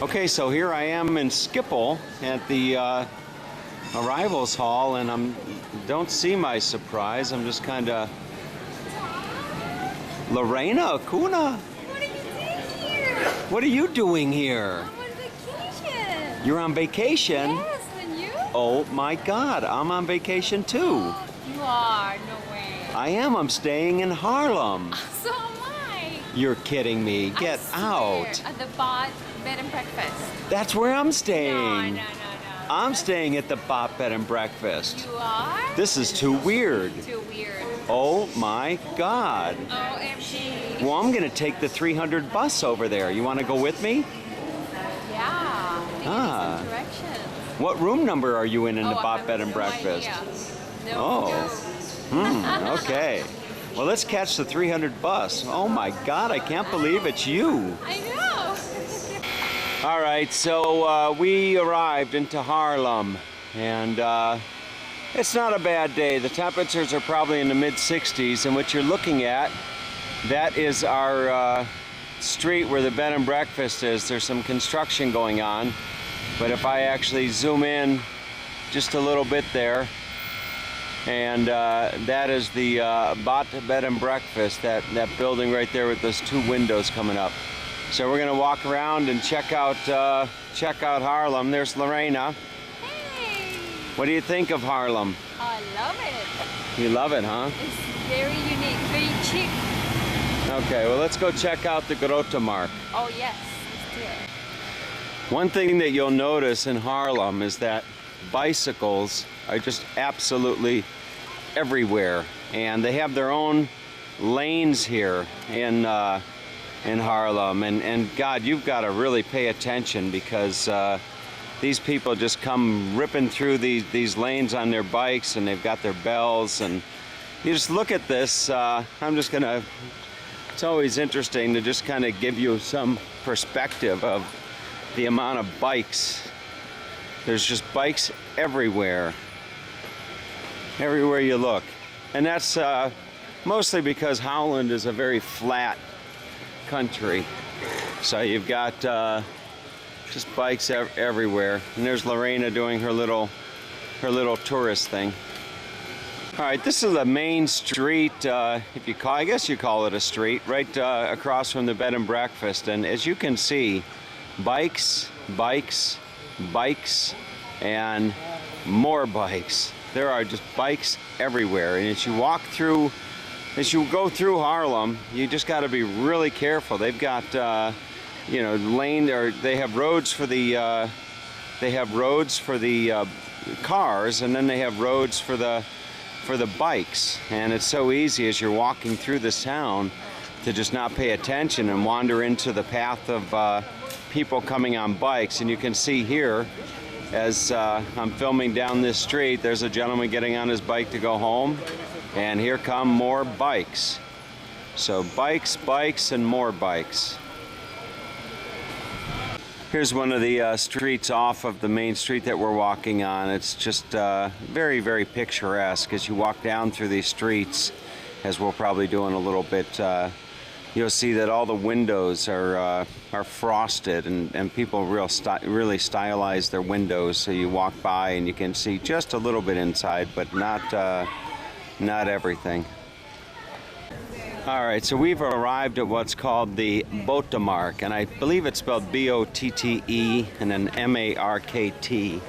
Okay, so here I am in Schiphol at the arrivals hall, and don't see my surprise. I'm just kind of Lorena, Kuna. What are you doing here? What are you doing here? I'm on vacation. You're on vacation? Yes, and you? Oh my God, I'm on vacation too. You are, no way. I am. I'm staying in Haarlem. So am I. You're kidding me. Get I swear, out. At the bed and breakfast. That's where I'm No, staying. no. I'm staying at the Bot Bed and Breakfast. You are? This is too weird. Too weird. Oh my God. OMG. Well, I'm going to take the 300 bus over there. You want to go with me? Yeah. Ah. Some directions. What room number are you in the I Bot have Bed and no Breakfast? idea. No. Oh. Okay. Well, let's catch the 300 bus. Oh my God, I can't believe it's you. I know. All right, so we arrived into Haarlem, and it's not a bad day. The temperatures are probably in the mid-60s, and what you're looking at, that is our street where the bed and breakfast is. There's some construction going on, but if I actually zoom in just a little bit there, and that is the Bot Bed and Breakfast, that building right there with those two windows coming up. So we're gonna walk around and check out Haarlem. There's Lorena. Hey. What do you think of Haarlem? I love it. You love it, huh? It's very unique, very cheap. Okay, well let's go check out the Grote Markt. Oh yes, let's do it. One thing that you'll notice in Haarlem is that bicycles are just absolutely everywhere, and they have their own lanes here in Haarlem, and God, you've got to really pay attention, because these people just come ripping through these lanes on their bikes, and they've got their bells, and you just look at this. It's always interesting to just kind of give you some perspective of the amount of bikes. There's just bikes everywhere you look, and that's mostly because Holland is a very flat country, so you've got just bikes everywhere. And there's Lorena doing her little tourist thing. All right, this is the main street, if you call, I guess you call it a street, right across from the bed and breakfast. And as you can see, bikes, and more bikes. There are just bikes everywhere, and as you go through Haarlem, you just got to be really careful. They've got, they have roads for the cars, and then they have roads for the bikes. And it's so easy as you're walking through this town to just not pay attention and wander into the path of people coming on bikes. And you can see here, as I'm filming down this street, there's a gentleman getting on his bike to go home. And here come more bikes. So bikes, and more bikes. Here's one of the streets off of the main street that we're walking on. It's just very, very picturesque. As you walk down through these streets, as we'll probably do in a little bit, you'll see that all the windows are frosted, and people really stylize their windows, so you walk by and you can see just a little bit inside, but not everything. All right, so we've arrived at what's called the Botte Markt, and I believe it's spelled B-O-T-T-E and then M-A-R-K-T,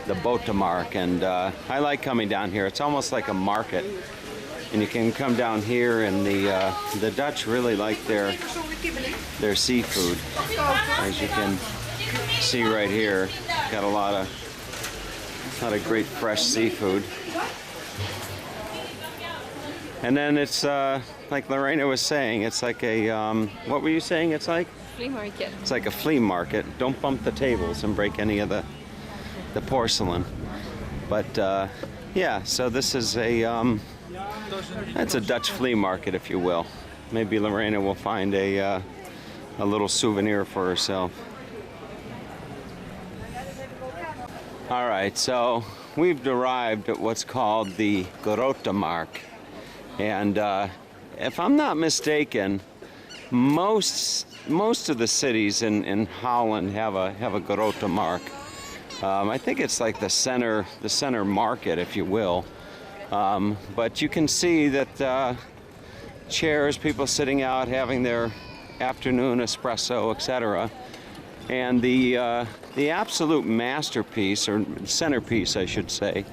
the Botte Markt. And I like coming down here. It's almost like a market, and you can come down here, and the Dutch really like their seafood, as you can see right here. Got a lot of great fresh seafood. And then it's like Lorena was saying, it's like a what were you saying? It's like Flea market. It's like a flea market. Don't bump the tables and break any of the porcelain. But yeah, so this is it's a Dutch flea market, if you will. Maybe Lorena will find a little souvenir for herself. All right, so we've arrived at what's called the Grote Markt. And if I'm not mistaken, most of the cities in Holland have a Grote Markt. I think it's like the center market, if you will. But you can see that chairs, people sitting out having their afternoon espresso, etc. And the absolute masterpiece, or centerpiece, I should say,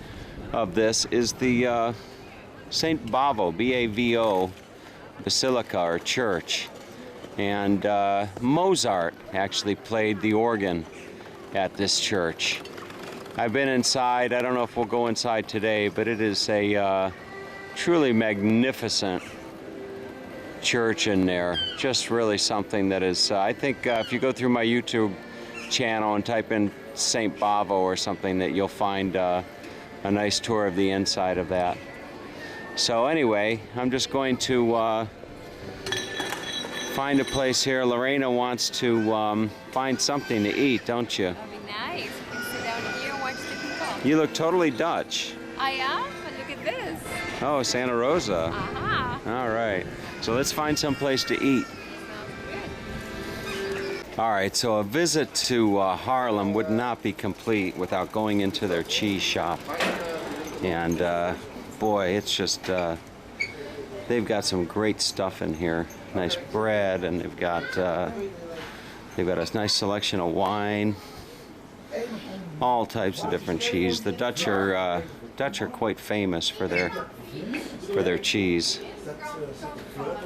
of this is the St. Bavo, B-A-V-O, Basilica or church. And Mozart actually played the organ at this church. I've been inside. I don't know if we'll go inside today, but it is a truly magnificent church in there. Just really something that is, I think if you go through my YouTube channel and type in St. Bavo or something, that you'll find a nice tour of the inside of that. So anyway, I'm just going to find a place here. Lorena wants to find something to eat, don't you? That'd be nice. You can sit down here and watch the people. You look totally Dutch. I am, but look at this. Oh, Santa Rosa. Aha. All right. So let's find some place to eat. All right, so a visit to Haarlem would not be complete without going into their cheese shop. And boy, it's just, they've got some great stuff in here. Nice bread, and they've got a nice selection of wine. All types of different cheese. The Dutch are quite famous for their cheese,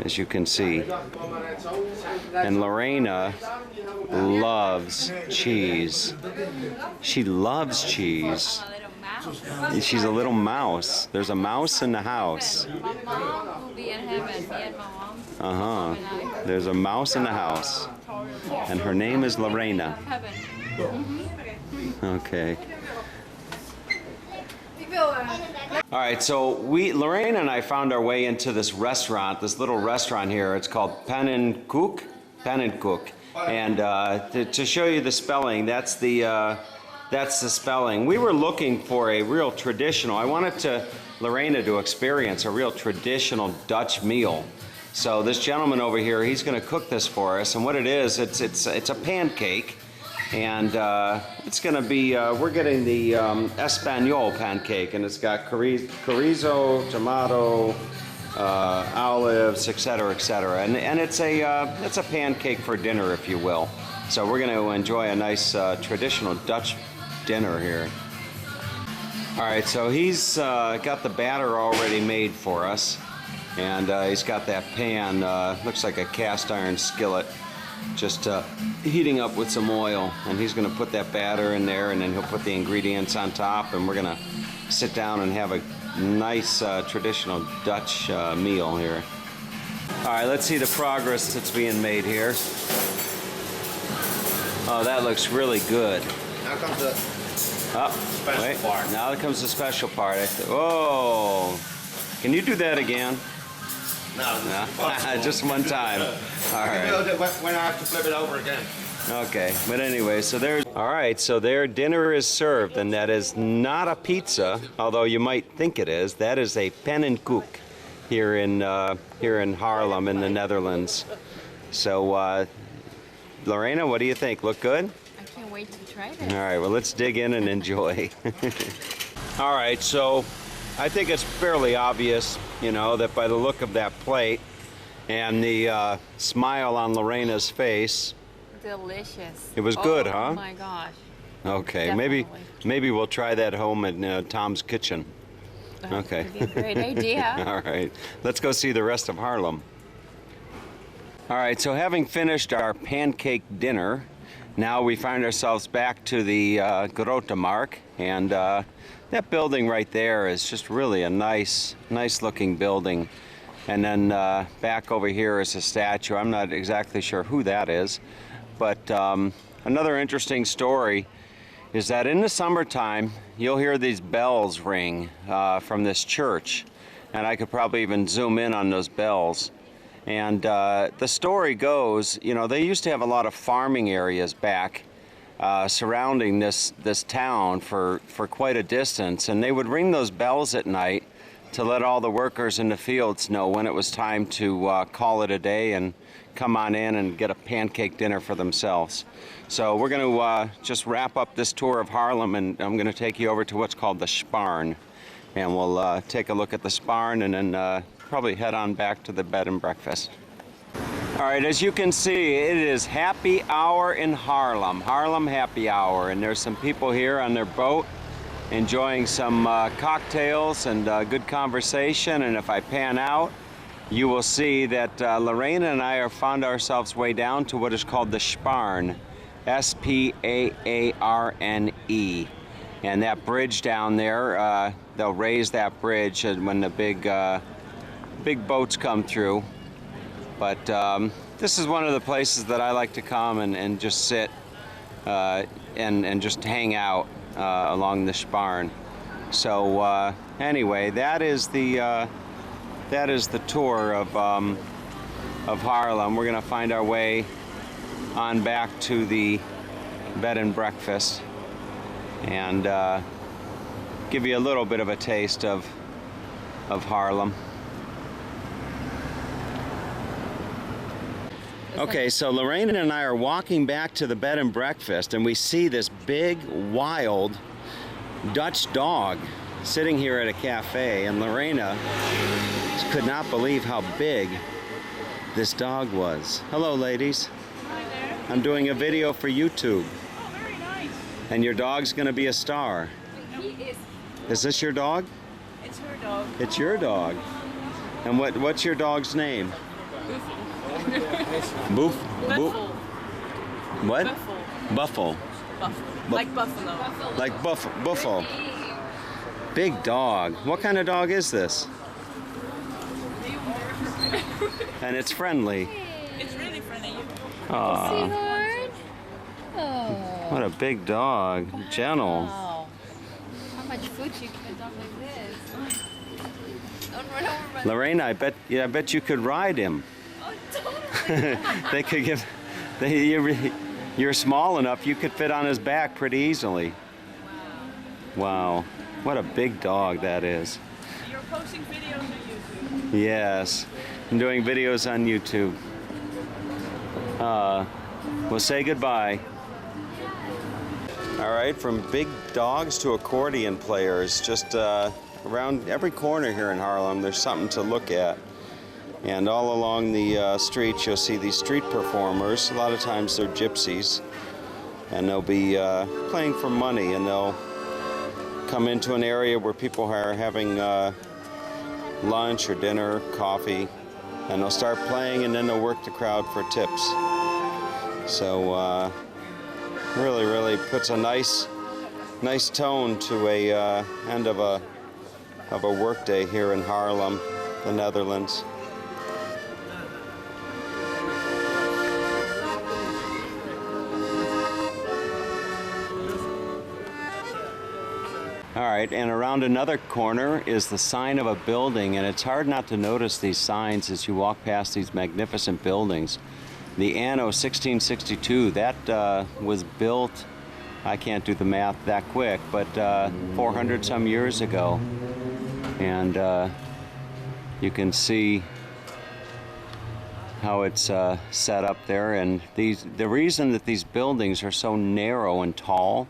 as you can see. And Lorena loves cheese. She loves cheese. She's a little mouse. There's a mouse in the house. My mom will be in heaven. Me and my mom. There's a mouse in the house, and her name is Lorena. Heaven. Okay. All right, so Lorena and I found our way into this restaurant, this little restaurant here. It's called Pan and Koek. And to show you the spelling, that's the spelling. We were looking for a real traditional. I wanted Lorena to experience a real traditional Dutch meal. So this gentleman over here, he's going to cook this for us. And what it is, it's a pancake. And it's going to be, we're getting the Espanol pancake, and it's got chorizo, tomato, olives, etc., etc. And it's a pancake for dinner, if you will. So we're going to enjoy a nice traditional Dutch dinner here. All right, so he's got the batter already made for us, and he's got that pan, looks like a cast iron skillet, just heating up with some oil, and he's going to put that batter in there, and then he'll put the ingredients on top, and we're going to sit down and have a nice traditional Dutch meal here. All right, let's see the progress that's being made here. Oh, that looks really good. Now comes the special part. Now comes the special part. Oh, can you do that again? No. Just one time. All right. When I have to flip it over again. Okay, but anyway, so their dinner is served, and that is not a pizza, although you might think it is. That is a pan and koek here in Haarlem in the Netherlands. So, Lorena, what do you think? Look good? I can't wait to try this. All right, well, let's dig in and enjoy. All right, so I think it's fairly obvious, that by the look of that plate and the smile on Lorena's face, Delicious. it was good, huh? Oh my gosh. Okay, Definitely. maybe we'll try that home at Tom's Kitchen. Okay. That'd be a great idea. All right, let's go see the rest of Haarlem. All right, so having finished our pancake dinner, now we find ourselves back to the Grote Markt, and that building right there is just really a nice looking building. And then back over here is a statue. I'm not exactly sure who that is, but another interesting story is that in the summertime, you'll hear these bells ring from this church, and I could probably even zoom in on those bells. And the story goes, they used to have a lot of farming areas back surrounding this town for quite a distance, and they would ring those bells at night to let all the workers in the fields know when it was time to call it a day and come on in and get a pancake dinner for themselves. So we're going to just wrap up this tour of Haarlem, and I'm going to take you over to what's called the Sparn. And we'll take a look at the Sparn and then probably head on back to the bed and breakfast. All right, as you can see, it is happy hour in Haarlem. Haarlem happy hour, and there's some people here on their boat enjoying some cocktails and good conversation. And if I pan out, you will see that Lorena and I have found ourselves way down to what is called the Sparn, S-P-A-A-R-N-E. And that bridge down there, they'll raise that bridge when the big boats come through. But this is one of the places that I like to come and just sit and just hang out along the Sparn. So anyway, that is the tour of Haarlem. We're going to find our way on back to the bed and breakfast and give you a little bit of a taste of Haarlem. Okay, so Lorraine and I are walking back to the bed and breakfast, and we see this big, wild Dutch dog sitting here at a cafe, and Lorena could not believe how big this dog was. Hello, ladies. Hi there. I'm doing a video for YouTube. Oh, very nice. And your dog's gonna be a star. He is. Is this your dog? It's her dog. It's your dog. And what's your dog's name? Boof? Buffalo. What? Buffalo. Buffalo. Buffalo. Like buffalo. Like buffalo. Big dog. What kind of dog is this? And it's friendly. It's really friendly. Aw, Sweetheart. Oh. what a big dog. Gentle. Wow. How much food you can dog like this? Don't run over my... Lorena, I bet you could ride him. Oh, totally. They could give. You're small enough. You could fit on his back pretty easily. Wow, what a big dog that is. You're posting videos on YouTube. Yes, I'm doing videos on YouTube. We'll say goodbye. All right, from big dogs to accordion players, just around every corner here in Haarlem, there's something to look at. And all along the streets, you'll see these street performers. A lot of times they're gypsies, and they'll be playing for money, and they'll come into an area where people are having lunch or dinner, coffee, and they'll start playing, and then they'll work the crowd for tips. So really puts a nice tone to a end of a work day here in Haarlem, the Netherlands. All right, and around another corner is the sign of a building, and it's hard not to notice these signs as you walk past these magnificent buildings. The Anno 1662, that was built, I can't do the math that quick, but 400 some years ago. And you can see how it's set up there. And the reason that these buildings are so narrow and tall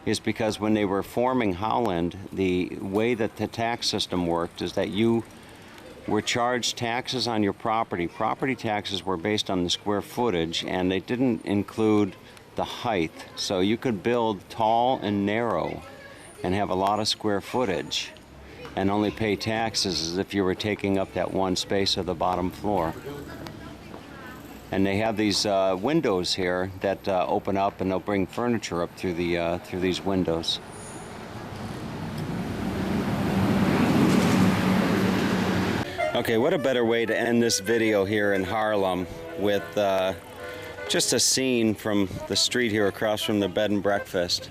is because when they were forming Holland, the way that the tax system worked is that you were charged taxes on your property. Property taxes were based on the square footage, and they didn't include the height. So you could build tall and narrow and have a lot of square footage and only pay taxes as if you were taking up that one space of the bottom floor. And they have these windows here that open up, and they'll bring furniture up through these windows. Okay, what a better way to end this video here in Haarlem with just a scene from the street here across from the bed and breakfast.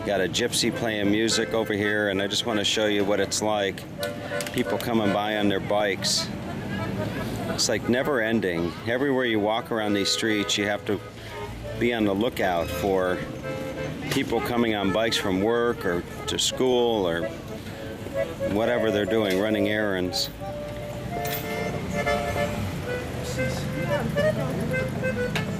Got a gypsy playing music over here, and I just want to show you what it's like. People coming by on their bikes. It's like never ending. Everywhere you walk around these streets, you have to be on the lookout for people coming on bikes from work or to school or whatever they're doing, running errands. Precies. Ja.